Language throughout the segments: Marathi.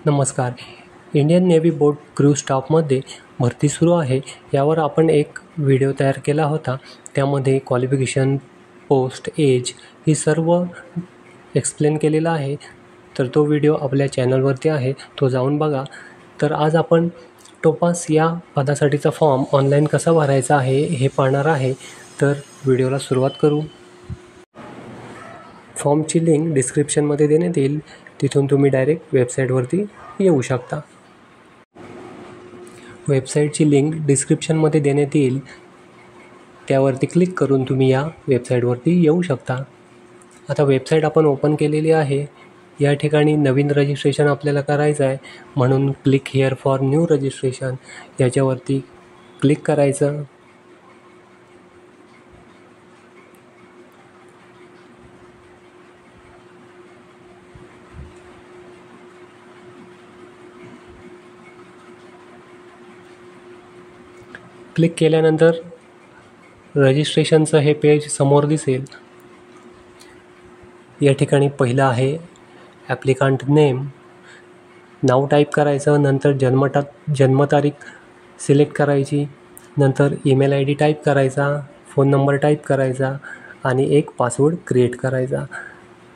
नमस्कार. इंडियन नेव्ही बोट क्रू स्टाफमध्ये भरती सुरू आहे. यावर आपण एक व्हिडिओ तयार केला होता. त्यामध्ये क्वालिफिकेशन, पोस्ट, एज ही सर्व एक्सप्लेन केलेलं आहे. तर तो व्हिडिओ आपल्या चॅनलवरती आहे, तो जाऊन बघा. तर आज आपण टोपास या पदासाठीचा फॉर्म ऑनलाईन कसा भरायचा आहे हे पाहणार आहे. तर व्हिडिओला सुरुवात करू. फॉर्मची लिंक डिस्क्रिप्शनमध्ये देण्यात येईल. तिथून तुम्ही डायरेक्ट वेबसाईटवरती येऊ शकता. वेबसाईटची लिंक डिस्क्रिप्शनमध्ये देण्यात येईल. त्यावरती क्लिक करून तुम्ही या वेबसाईटवरती येऊ शकता. आता वेबसाईट आपण ओपन केलेली आहे. या ठिकाणी नवीन रजिस्ट्रेशन आपल्याला करायचं आहे, म्हणून click here for new registration याच्यावरती क्लिक करायचं. क्लिक केल्यानंतर रजिस्ट्रेशनचं हे पेज समोर दिसेल. या ठिकाणी पहिलं आहे ॲप्लिकांट नेम, नाव टाईप करायचं. नंतर जन्मतारीख सिलेक्ट करायची. नंतर ईमेल ID टाईप करायचा, फोन नंबर टाईप करायचा आणि एक पासवर्ड क्रिएट करायचा.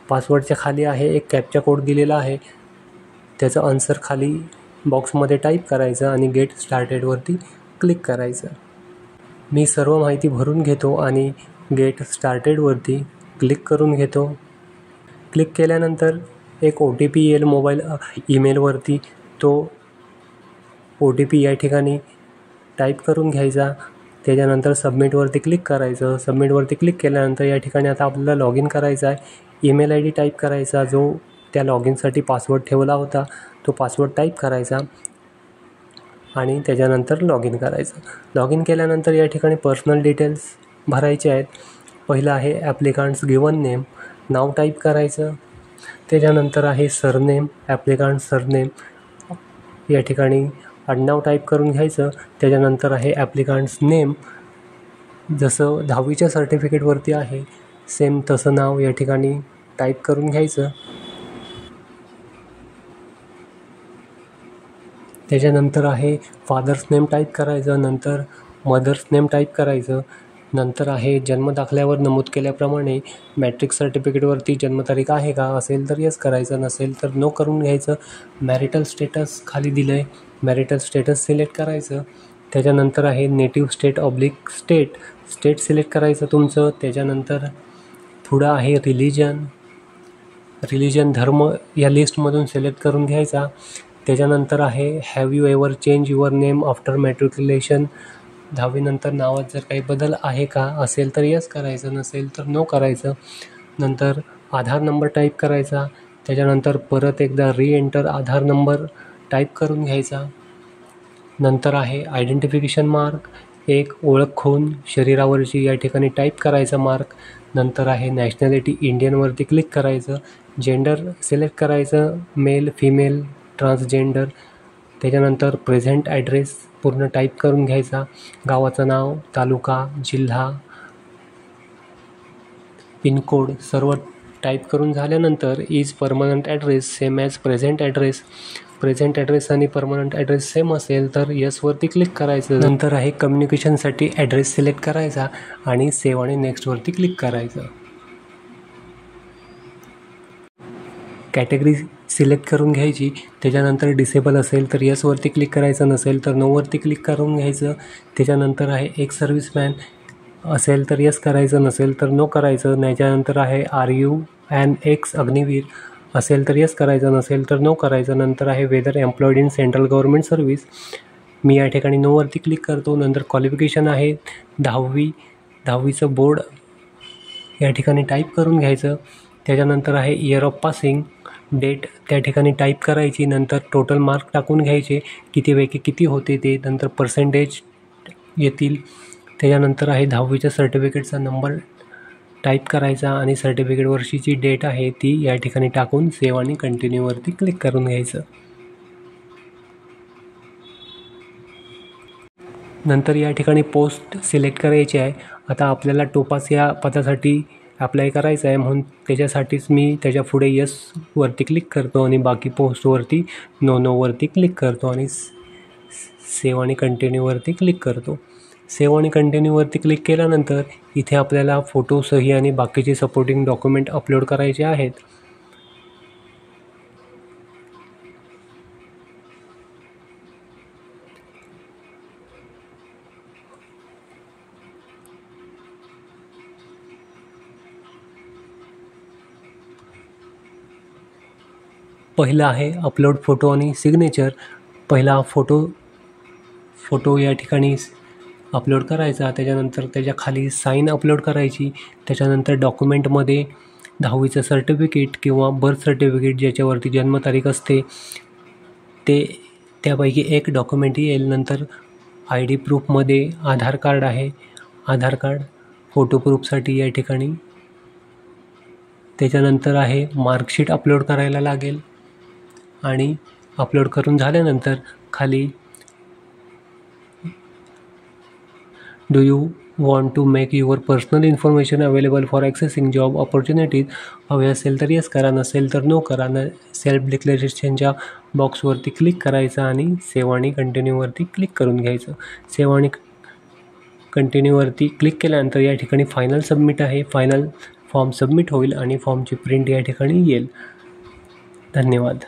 पासवर्डच्या खाली आहे एक कॅप्चा कोड दिलेला आहे, त्याचं आन्सर खाली बॉक्समध्ये टाईप करायचं आणि गेट स्टार्टेडवरती क्लिक करायचं. मी सर्व माहिती भरून घेतो आणि गेट स्टार्टेडवरती क्लिक करून घेतो. क्लिक केल्यानंतर एक OTP येईल ईमेलवरती. तो OTP या ठिकाणी टाईप करून घ्यायचा. त्याच्यानंतर सबमिटवरती क्लिक करायचं. सबमिटवरती क्लिक केल्यानंतर या ठिकाणी आता आपल्याला लॉग इन करायचं आहे. ईमेल ID टाईप करायचा, जो त्या लॉग इनसाठी पासवर्ड ठेवला होता तो पासवर्ड टाईप करायचा आणि त्याच्यानंतर लॉग इन करायचं. लॉग इन केल्यानंतर या ठिकाणी पर्सनल डिटेल्स भरायचे आहेत. पहिलं आहे ॲप्लिकांट्स गिवन नेम, नाव टाईप करायचं. त्याच्यानंतर आहे सरनेम, ॲप्लिकांट सरनेम. या ठिकाणी आडनाव टाईप करून घ्यायचं. त्याच्यानंतर आहे ॲप्लिकांट्स नेम, जसं 10वीच्या सर्टिफिकेटवरती आहे सेम तसं नाव या ठिकाणी टाईप करून घ्यायचं. त्याच्यानंतर आहे फादर्स नेम टाईप करायचं. नंतर मदर्स नेम टाईप करायचं. नंतर आहे जन्मदाखल्यावर नमूद केल्याप्रमाणे मॅट्रिक सर्टिफिकेटवरती जन्मतारीख आहे का, असेल तर येस करायचं, नसेल तर नो करून घ्यायचं. मॅरिटल स्टेटस खाली दिलं आहे, मॅरिटल स्टेटस सिलेक्ट करायचं. त्याच्यानंतर आहे native state oblique state select करायचं तुमचं. त्याच्यानंतर पुढं आहे रिलिजन धर्म या लिस्टमधून सिलेक्ट करून घ्यायचा. त्याच्यानंतर आहे have you ever change your name after matriculation, 10वीनंतर नावात जर काही बदल आहे का, असेल तर येस करायचं, नसेल तर नो करायचं. नंतर आधार नंबर टाईप करायचा. त्याच्यानंतर परत एकदा एंटर आधार नंबर टाईप करून घ्यायचा. नंतर आहे आयडेंटिफिकेशन मार्क, एक ओळख खूण शरीरावरची या ठिकाणी टाईप करायचा मार्क. नंतर आहे नॅशनॅलिटी इंडियनवरती क्लिक करायचं. जेंडर सिलेक्ट करायचं, मेल, फिमेल, ट्रान्सजेंडर. त्याच्यानंतर प्रेझेंट ॲड्रेस पूर्ण टाईप करून घ्यायचा. गावाचं नाव, तालुका, जिल्हा, पिनकोड सर्व टाईप करून झाल्यानंतर is permanent address same as present address आणि परमनंट ॲड्रेस सेम असेल तर येसवरती क्लिक करायचं. नंतर आहे कम्युनिकेशनसाठी ॲड्रेस सिलेक्ट करायचा आणि सेव्ह आणि नेक्स्टवरती क्लिक करायचं. कॅटेगरी सिलेक्ट करून घ्यायची. त्याच्यानंतर डिसेबल असेल तर येसवरती क्लिक करायचं, नसेल तर नोवरती क्लिक करून घ्यायचं. त्याच्यानंतर आहे एक्स सर्व्हिसमॅन असेल तर येस करायचं, नसेल तर नो करायचं. त्याच्यानंतर आहे are you an ex Agniveer असेल तर येस करायचं, नसेल तर नो करायचं. नंतर आहे whether employed in central government service, मी या ठिकाणी नोवरती क्लिक करतो. नंतर क्वालिफिकेशन आहे 10वीचं बोर्ड या ठिकाणी टाईप करून घ्यायचं. त्याच्यानंतर आहे इयर ऑफ पासिंग, डेट त्या ठिकाणी टाईप करायची. नंतर टोटल मार्क टाकून घ्यायचे, कितीपैकी किती होते ते. नंतर पर्सेंटेज येतील. त्याच्यानंतर आहे 10वीच्या सर्टिफिकेटचा नंबर टाईप करायचा आणि सर्टिफिकेट वर्षीची डेट आहे ती या ठिकाणी टाकून सेव्ह आणि कंटिन्यूवरती क्लिक करून घ्यायचं. नंतर या ठिकाणी पोस्ट सिलेक्ट करायची आहे. आता आपल्याला टोपास या पदासाठी अप्लाय करायचं आहे, म्हणून त्याच्यासाठीच मी त्याच्या पुढे वरती क्लिक करतो आणि बाकी पोस्टवरती नो वरती क्लिक करतो आणि सेव्ह आणि कंटिन्यूवरती क्लिक करतो. सेव्ह आणि कंटिन्यूवरती क्लिक केल्यानंतर इथे आपल्याला फोटो, सही आणि बाकीचे सपोर्टिंग डॉक्युमेंट अपलोड करायचे आहेत. पहिला आहे अपलोड फोटो आणि सिग्नेचर. पहिला फोटो या ठिकाणी अपलोड करायचा, त्याच्यानंतर त्याच्या खाली साईन अपलोड करायची. त्याच्यानंतर डॉक्युमेंटमध्ये 10वीचं सर्टिफिकेट किंवा बर्थ सर्टिफिकेट ज्याच्यावरती जन्मतारीख असते ते त्यापैकी एक डॉक्युमेंट येईल. नंतर ID प्रूफमध्ये आधार कार्ड आहे, आधार कार्ड फोटो प्रूफसाठी या ठिकाणी. त्याच्यानंतर आहे मार्कशीट अपलोड करायला लागेल आणि अपलोड करून झाल्यानंतर खाली do you want to make your personal information available for accessing job opportunities हवे असेल तर येस करा, नसेल तर नो करा. सेल्फ डिक्लेरेशनच्या बॉक्सवरती क्लिक करायचं आणि सेव्ह आणि कंटिन्यूवरती क्लिक करून घ्यायचं. सेव्ह आणि कंटिन्यूवरती क्लिक केल्यानंतर या ठिकाणी फायनल सबमिट आहे. फायनल फॉर्म सबमिट होईल आणि फॉर्मची प्रिंट या ठिकाणी येईल. धन्यवाद.